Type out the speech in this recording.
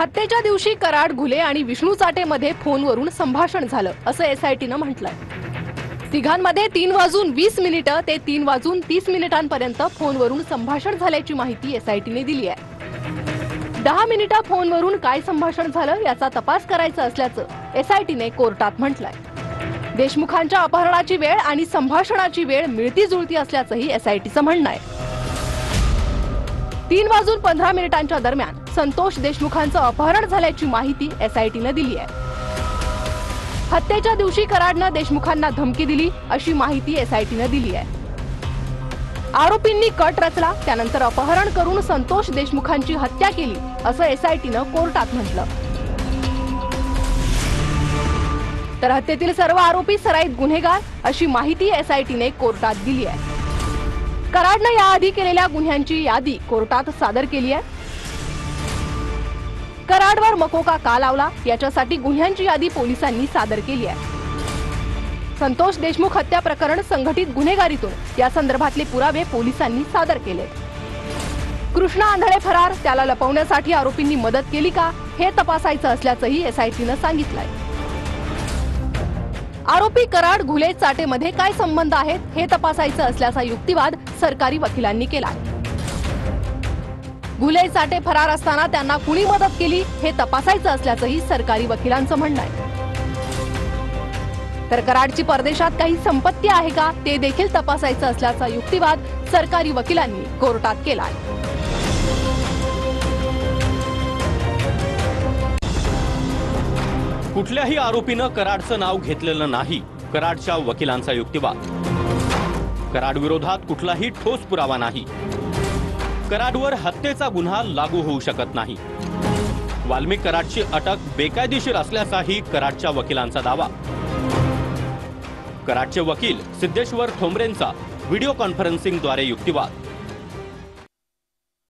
हत्येच्या दिवशी कराड, घुले आणि विष्णू चाटेमध्ये फोनवरून संभाषण झालं असं एसआयटीनं म्हटलंय। तिघांमध्ये 3:20 ते 3:30 फोनवरून संभाषण झाल्याची माहिती एसआयटीने दिली आहे। 10 मिनिटं फोनवरून काय संभाषण झालं याचा तपास करायचा असल्याचं एसआयटीने कोर्टात म्हटलंय। देशमुखांच्या अपहरणाची वेळ आणि संभाषणाची वेळ मिळती जुळती असल्याचंही एसआयटीचं म्हणणं आहे। 3:15 दरम्यान संतोष देशमुखांचं अपहरण झाल्याची माहिती एसआयटीनं दिली आहे। हत्येच्या दिवशी कराडनं देशमुखांना धमकी दिली अशी माहिती एसआयटीनं दिली आहे। आरोपींनी कट रचला, त्यानंतर अपहरण करून संतोष देशमुखांची हत्या केली असं एसआयटीनं कोर्टात म्हटलं। तर हत्येतील सर्व आरोपी सराईत गुन्हेगार अशी माहिती एसआयटीने कोर्टात दिली आहे। कराडनं याआधी केलेल्या गुन्ह्यांची यादी कोर्टात सादर केली आहे। कराडवर मकोका का लावला याच्यासाठी गुन्ह्यांची यादी पोलिसांनी सादर केली आहे। संतोष देशमुख हत्या प्रकरण संघटित गुन्हेगारीतून या संदर्भातले पुरावे पोलिसांनी सादर केले। कृष्णा आंधळे फरार, त्याला लपवण्यासाठी आरोपींनी मदत केली का हे तपासायचं असल्याचंही एसआयटीनं सांगितलंय। आरोपी कराड, घुले, चाटेमध्ये काय संबंध आहेत हे तपासायचं असल्याचा युक्तिवाद सरकारी वकिलांनी केला। घुले, चाटे फरार असताना त्यांना कुणी मदत केली हे तपासायचं असल्याचंही सरकारी वकिलांचं म्हणणं आहे। तर कराडची परदेशात काही संपत्ती आहे का ते देखील तपासायचं असल्याचा युक्तिवाद सरकारी वकिलांनी कोर्टात केलाय। कुठल्याही आरोपीनं कराडचं नाव घेतलेलं नाही, कराडच्या वकिलांचा युक्तिवाद। कराड विरोधात कुठलाही ठोस पुरावा नाही, कराडवर हत्येचा गुन्हा लागू होऊ शकत नाही। वाल्मिक कराडची अटक बेकायदेशीर असल्याचाही कराडच्या वकिलांचा दावा। कराडचे वकील सिद्धेश्वर ठोंबरेंचा व्हिडिओ कॉन्फरन्सिंगद्वारे युक्तिवाद।